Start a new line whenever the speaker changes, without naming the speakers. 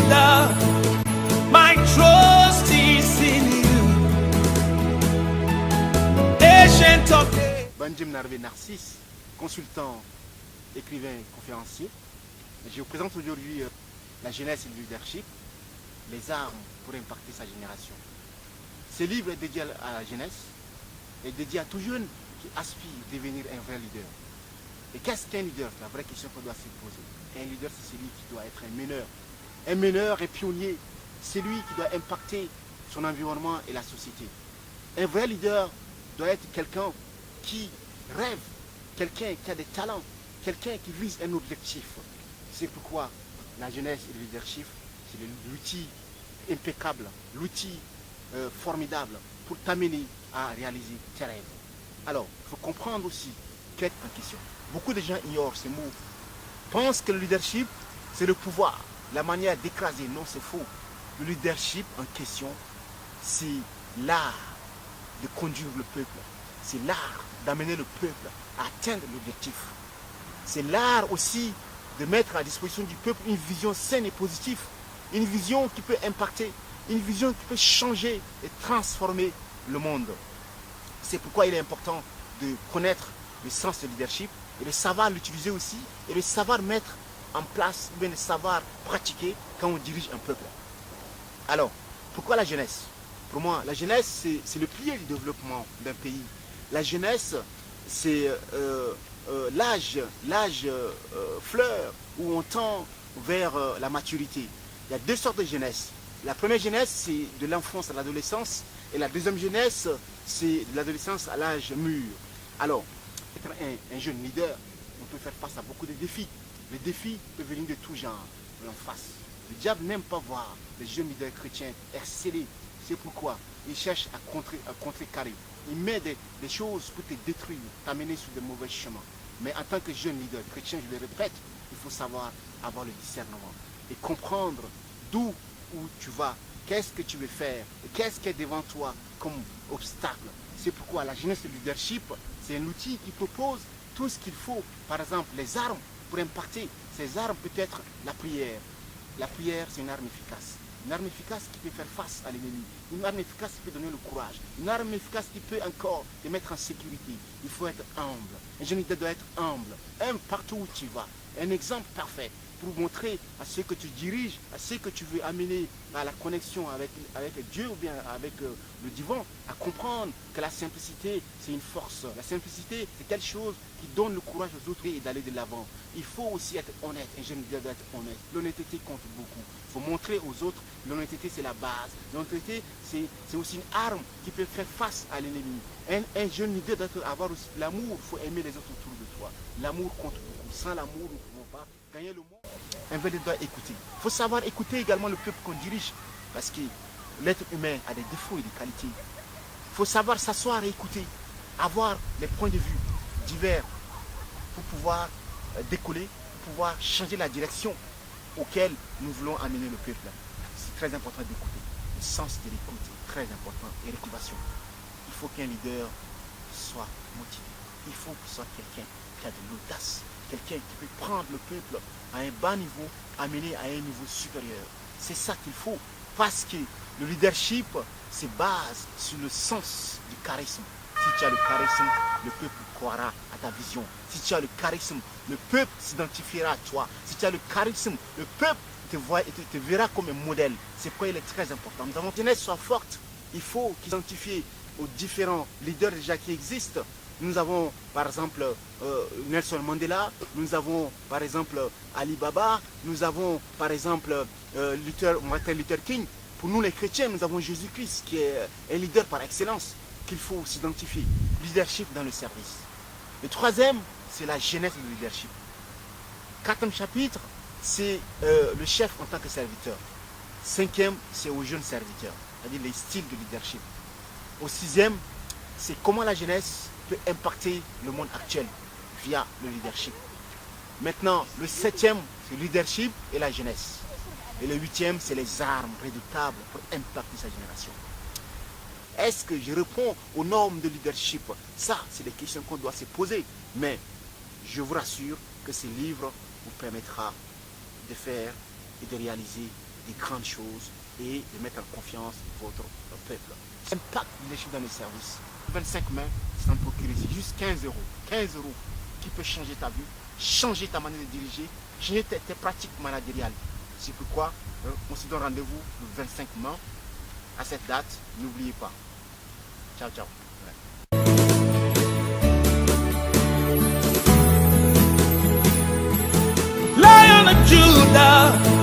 Father, my trust is in you. Ancient of days.
Benjamin Narvé Narcisse, consultant, écrivain, conférencier. Je vous présente aujourd'hui la jeunesse et le leadership, les armes pour impacter sa génération. Ce livre est dédié à la jeunesse et dédié à tout jeune qui aspire à devenir un vrai leader. Et qu'est-ce qu'un leader? La vraie question qu'on doit se poser. Un leader, c'est celui qui doit être un meneur. Un meneur et pionnier, c'est lui qui doit impacter son environnement et la société. Un vrai leader doit être quelqu'un qui rêve, quelqu'un qui a des talents, quelqu'un qui vise un objectif. C'est pourquoi la jeunesse et le leadership, c'est l'outil impeccable, l'outil formidable pour t'amener à réaliser tes rêves. Alors, il faut comprendre aussi qu'être en question. Beaucoup de gens ignorent ces mots, pensent que le leadership, c'est le pouvoir, la manière d'écraser. Non, c'est faux. Le leadership en question, c'est l'art de conduire le peuple. C'est l'art d'amener le peuple à atteindre l'objectif. C'est l'art aussi de mettre à disposition du peuple une vision saine et positive, une vision qui peut impacter, une vision qui peut changer et transformer le monde. C'est pourquoi il est important de connaître le sens de leadership et de savoir l'utiliser aussi et de savoir mettre en place, ou bien de savoir pratiquer quand on dirige un peuple. Alors, pourquoi la jeunesse? Pour moi, la jeunesse, c'est le pilier du développement d'un pays. La jeunesse, c'est l'âge fleur où on tend vers la maturité. Il y a deux sortes de jeunesse. La première jeunesse, c'est de l'enfance à l'adolescence. Et la deuxième jeunesse, c'est de l'adolescence à l'âge mûr. Alors, être un jeune leader, on peut faire face à beaucoup de défis. Les défis peuvent venir de tout genre, en face. Le diable n'aime pas voir les jeunes leaders chrétiens exceller. C'est pourquoi il cherche à contrecarrer. Il met des choses pour te détruire, t'amener sur de mauvais chemins. Mais en tant que jeune leader chrétien, je le répète, il faut savoir avoir le discernement et comprendre d'où où tu vas, qu'est-ce que tu veux faire, et qu'est-ce qui est devant toi comme obstacle. C'est pourquoi la jeunesse de leadership, c'est un outil qui propose tout ce qu'il faut. Par exemple, les armes pour impacter. Ces armes peut être la prière. La prière, c'est une arme efficace. Une arme efficace qui peut faire face à l'ennemi. Une arme efficace qui peut donner le courage. Une arme efficace qui peut encore te mettre en sécurité. Il faut être humble. Un jeune leader doit être humble. Partout où tu vas. Un exemple parfait pour montrer à ceux que tu diriges, à ceux que tu veux amener à la connexion avec Dieu ou bien avec le divin, à comprendre que la simplicité, c'est une force. La simplicité, c'est quelque chose qui donne le courage aux autres et d'aller de l'avant. Il faut aussi être honnête. Un jeune leader doit être honnête. L'honnêteté compte beaucoup. Il faut montrer aux autres, l'honnêteté, c'est la base. L'honnêteté, c'est aussi une arme qui peut faire face à l'ennemi. Un jeune leader doit avoir aussi l'amour. Il faut aimer les autres autour de toi. L'amour compte beaucoup. Sans l'amour, nous ne pouvons pas gagner le monde. Un vrai leader doit écouter. Il faut savoir écouter également le peuple qu'on dirige. Parce que l'être humain a des défauts et des qualités. Il faut savoir s'asseoir et écouter. Avoir des points de vue divers pour pouvoir décoller, pour pouvoir changer la direction auquel nous voulons amener le peuple. C'est très important d'écouter. Le sens de l'écoute est très important et l'équation. Il faut qu'un leader soit motivé. Il faut qu'il soit quelqu'un qui a de l'audace, quelqu'un qui peut prendre le peuple à un bas niveau, amener à un niveau supérieur. C'est ça qu'il faut, parce que le leadership se base sur le sens du charisme. Si tu as le charisme, le peuple croira à ta vision. Si tu as le charisme, le peuple s'identifiera à toi. Si tu as le charisme, le peuple te verra comme un modèle. C'est pourquoi il est très important. Nous avons une jeunesse soit forte. Il faut s'identifier aux différents leaders déjà qui existent. Nous avons par exemple Nelson Mandela, nous avons par exemple Ali Baba, nous avons par exemple Martin Luther King. Pour nous les chrétiens, nous avons Jésus-Christ qui est un leader par excellence qu'il faut s'identifier. Leadership dans le service. Le troisième, c'est la jeunesse du leadership. Quatrième chapitre, c'est le chef en tant que serviteur. Cinquième, c'est aux jeunes serviteurs, c'est-à-dire les styles de leadership. Au sixième, c'est comment la jeunesse peut impacter le monde actuel via le leadership. Maintenant, le septième, c'est le leadership et la jeunesse. Et le huitième, c'est les armes redoutables pour impacter sa génération. Est-ce que je réponds aux normes de leadership? Ça, c'est des questions qu'on doit se poser. Mais je vous rassure que ce livre vous permettra de faire et de réaliser des grandes choses et de mettre en confiance votre peuple. Impact leadership dans les services. 25 mains, sans procurer juste 15 euros. 15 euros qui peut changer ta vie, changer ta manière de diriger, changer tes pratiques managériales. C'est pourquoi on se donne rendez-vous le 25 mai à cette date. N'oubliez pas. Ciao, ciao.
Lion of Judah.